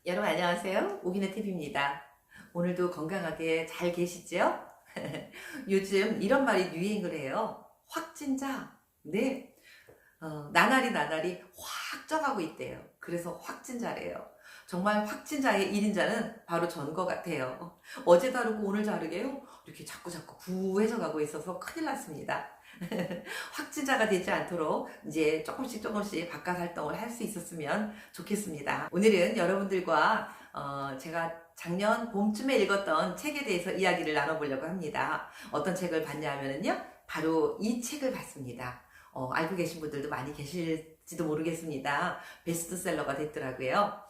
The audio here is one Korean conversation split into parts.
여러분 안녕하세요. 오기네 TV입니다. 오늘도 건강하게 잘 계시죠? 요즘 이런 말이 유행을 해요. 확진자. 네. 나날이 확 쪄가고 있대요. 그래서 확진자래요. 정말 확진자의 1인자는 바로 전 것 같아요. 어제 다르고 오늘 다르게요. 이렇게 자꾸 부해져 가고 있어서 큰일 났습니다. 확진자가 되지 않도록 이제 조금씩 바깥 활동을 할 수 있었으면 좋겠습니다. 오늘은 여러분들과 제가 작년 봄쯤에 읽었던 책에 대해서 이야기를 나눠보려고 합니다. 어떤 책을 봤냐면요. 바로 이 책을 봤습니다. 알고 계신 분들도 많이 계실지도 모르겠습니다. 베스트셀러가 됐더라고요.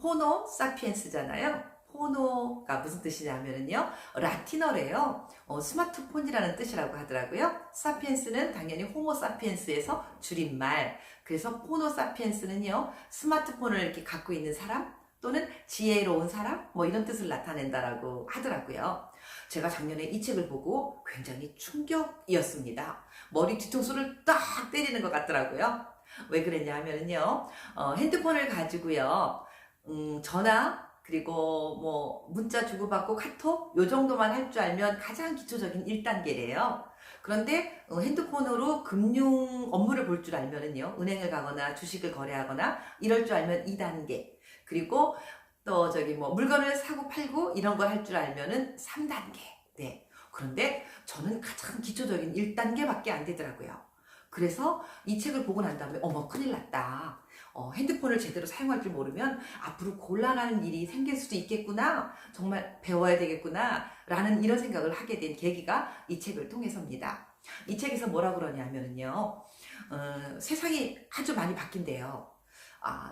호모 사피엔스잖아요. 호노가 무슨 뜻이냐면요. 라틴어래요. 스마트폰이라는 뜻이라고 하더라고요. 사피엔스는 당연히 호모 사피엔스에서 줄임말. 그래서 호노 사피엔스는요. 스마트폰을 이렇게 갖고 있는 사람 또는 지혜로운 사람 뭐 이런 뜻을 나타낸다라고 하더라고요. 제가 작년에 이 책을 보고 굉장히 충격이었습니다. 머리 뒤통수를 딱 때리는 것 같더라고요. 왜 그랬냐 하면요. 핸드폰을 가지고요. 전화 그리고 뭐 문자 주고받고 카톡 요 정도만 할 줄 알면 가장 기초적인 1단계래요. 그런데 핸드폰으로 금융 업무를 볼 줄 알면은요. 은행을 가거나 주식을 거래하거나 이럴 줄 알면 2단계. 그리고 또 저기 뭐 물건을 사고 팔고 이런 걸 할 줄 알면은 3단계. 네. 그런데 저는 가장 기초적인 1단계밖에 안 되더라고요. 그래서 이 책을 보고 난 다음에 어머 큰일 났다. 핸드폰을 제대로 사용할 줄 모르면 앞으로 곤란한 일이 생길 수도 있겠구나. 정말 배워야 되겠구나. 라는 이런 생각을 하게 된 계기가 이 책을 통해서입니다. 이 책에서 뭐라 그러냐면요. 세상이 아주 많이 바뀐대요.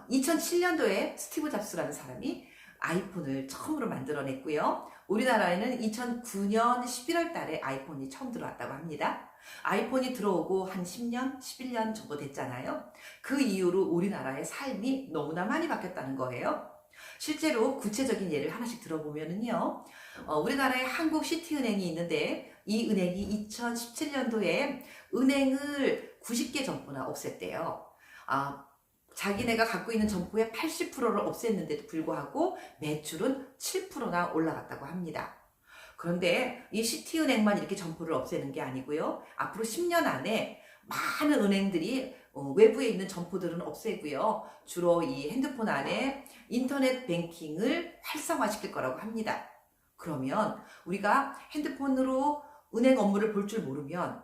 2007년도에 스티브 잡스라는 사람이 아이폰을 처음으로 만들어냈고요. 우리나라에는 2009년 11월 달에 아이폰이 처음 들어왔다고 합니다. 아이폰이 들어오고 한 10년, 11년 정도 됐잖아요. 그 이후로 우리나라의 삶이 너무나 많이 바뀌었다는 거예요. 실제로 구체적인 예를 하나씩 들어보면은요. 우리나라에 한국시티은행이 있는데 이 은행이 2017년도에 은행을 90개 점포나 없앴대요. 자기네가 갖고 있는 점포의 80%를 없앴는데도 불구하고 매출은 7%나 올라갔다고 합니다. 그런데 이 시티은행만 이렇게 점포를 없애는 게 아니고요. 앞으로 10년 안에 많은 은행들이 외부에 있는 점포들은 없애고요. 주로 이 핸드폰 안에 인터넷 뱅킹을 활성화시킬 거라고 합니다. 그러면 우리가 핸드폰으로 은행 업무를 볼 줄 모르면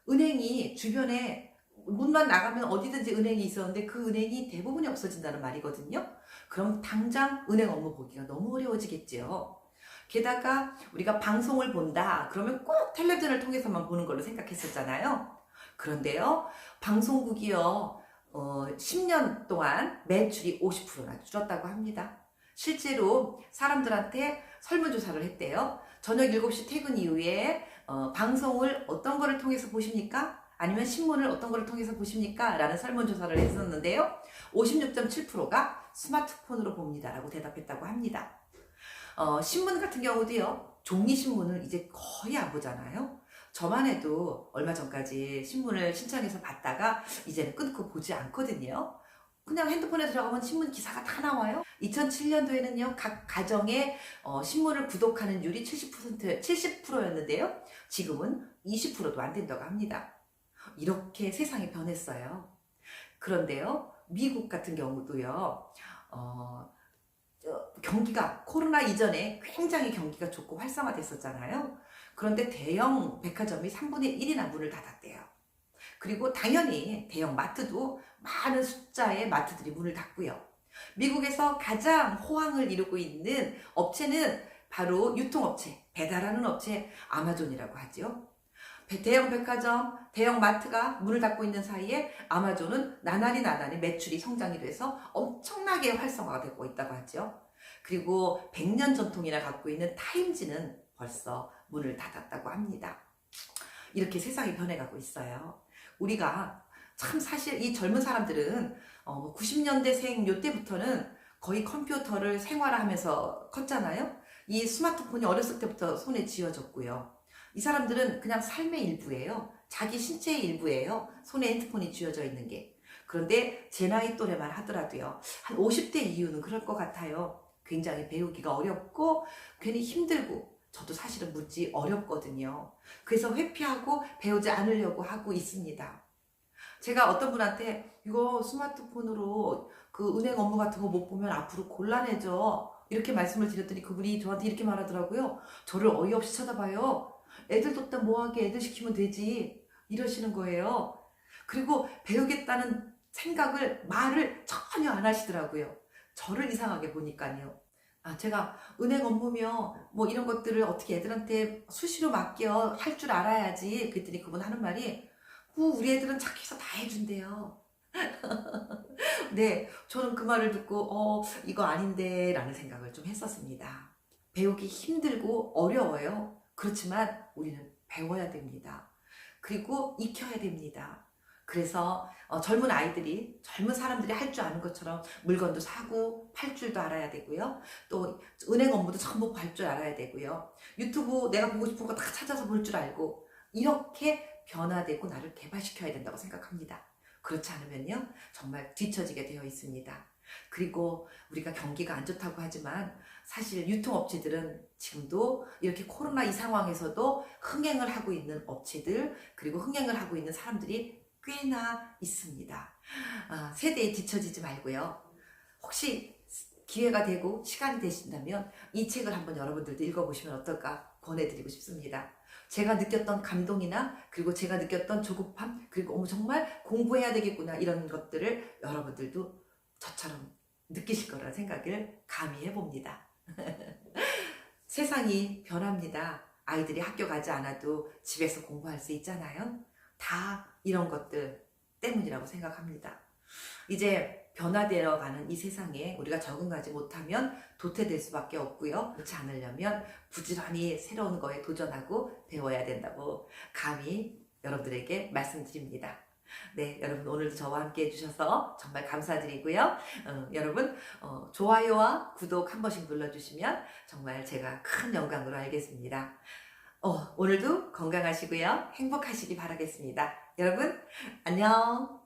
은행이 주변에 문만 나가면 어디든지 은행이 있었는데 그 은행이 대부분이 없어진다는 말이거든요. 그럼 당장 은행 업무 보기가 너무 어려워지겠죠. 게다가 우리가 방송을 본다 그러면 꼭 텔레비전을 통해서만 보는 걸로 생각했었잖아요. 그런데요, 방송국이요, 10년 동안 매출이 50%나 줄었다고 합니다. 실제로 사람들한테 설문조사를 했대요. 저녁 7시 퇴근 이후에 방송을 어떤 거를 통해서 보십니까? 아니면 신문을 어떤 거를 통해서 보십니까? 라는 설문조사를 했었는데요. 56.7%가 스마트폰으로 봅니다라고 대답했다고 합니다. 신문 같은 경우도요. 종이신문을 이제 거의 안 보잖아요. 저만 해도 얼마 전까지 신문을 신청해서 봤다가 이제는 끊고 보지 않거든요. 그냥 핸드폰에 들어가면 신문 기사가 다 나와요. 2007년도에는요. 각 가정에 신문을 구독하는 율이 70%였는데요. 지금은 20%도 안 된다고 합니다. 이렇게 세상이 변했어요. 그런데요. 미국 같은 경우도요. 경기가 코로나 이전에 굉장히 경기가 좋고 활성화됐었잖아요. 그런데 대형 백화점이 3분의 1이나 문을 닫았대요. 그리고 당연히 대형 마트도 많은 숫자의 마트들이 문을 닫고요. 미국에서 가장 호황을 이루고 있는 업체는 바로 유통업체, 배달하는 업체 아마존이라고 하죠. 대형 백화점, 대형 마트가 문을 닫고 있는 사이에 아마존은 나날이 매출이 성장이 돼서 엄청나게 활성화가 되고 있다고 하죠. 그리고 100년 전통이나 갖고 있는 타임즈는 벌써 문을 닫았다고 합니다. 이렇게 세상이 변해가고 있어요. 우리가 참 사실 이 젊은 사람들은 90년대생 요때부터는 거의 컴퓨터를 생활화하면서 컸잖아요. 이 스마트폰이 어렸을 때부터 손에 쥐어졌고요. 이 사람들은 그냥 삶의 일부예요. 자기 신체의 일부예요. 손에 핸드폰이 쥐어져 있는 게. 그런데 제 나이 또래만 하더라도요. 한 50대 이후는 그럴 것 같아요. 굉장히 배우기가 어렵고 괜히 힘들고 저도 사실은 무지 어렵거든요. 그래서 회피하고 배우지 않으려고 하고 있습니다. 제가 어떤 분한테 이거 스마트폰으로 그 은행 업무 같은 거 못 보면 앞으로 곤란해져. 이렇게 말씀을 드렸더니 그분이 저한테 이렇게 말하더라고요. 저를 어이없이 쳐다봐요. 애들 뒀다 뭐하게 애들 시키면 되지. 이러시는 거예요. 그리고 배우겠다는 생각을, 말을 전혀 안 하시더라고요. 저를 이상하게 보니까요. 제가 은행 업무며 뭐 이런 것들을 어떻게 애들한테 수시로 맡겨 할 줄 알아야지. 그랬더니 그분 하는 말이 우리 애들은 착해서 다 해준대요. 네, 저는 그 말을 듣고 이거 아닌데 라는 생각을 좀 했었습니다. 배우기 힘들고 어려워요. 그렇지만 우리는 배워야 됩니다. 그리고 익혀야 됩니다. 그래서 젊은 아이들이, 젊은 사람들이 할 줄 아는 것처럼 물건도 사고 팔 줄도 알아야 되고요. 또 은행 업무도 전부 할 줄 알아야 되고요. 유튜브 내가 보고 싶은 거 다 찾아서 볼 줄 알고 이렇게 변화되고 나를 개발시켜야 된다고 생각합니다. 그렇지 않으면요, 정말 뒤처지게 되어 있습니다. 그리고 우리가 경기가 안 좋다고 하지만 사실 유통업체들은 지금도 이렇게 코로나 이 상황에서도 흥행을 하고 있는 업체들, 그리고 흥행을 하고 있는 사람들이 꽤나 있습니다. 세대에 뒤처지지 말고요. 혹시 기회가 되고 시간이 되신다면 이 책을 한번 여러분들도 읽어보시면 어떨까 권해드리고 싶습니다. 제가 느꼈던 감동이나 그리고 제가 느꼈던 조급함, 그리고 정말 공부해야 되겠구나 이런 것들을 여러분들도 저처럼 느끼실 거라는 생각을 감히 해봅니다. 세상이 변합니다. 아이들이 학교 가지 않아도 집에서 공부할 수 있잖아요. 다 이런 것들 때문이라고 생각합니다. 이제 변화되어 가는 이 세상에 우리가 적응하지 못하면 도태될 수밖에 없고요. 그렇지 않으려면 부지런히 새로운 거에 도전하고 배워야 된다고 감히 여러분들에게 말씀드립니다. 네, 여러분 오늘도 저와 함께 해주셔서 정말 감사드리고요. 여러분 좋아요와 구독 한 번씩 눌러주시면 정말 제가 큰 영광으로 알겠습니다. 오늘도 건강하시고요. 행복하시기 바라겠습니다. 여러분 안녕.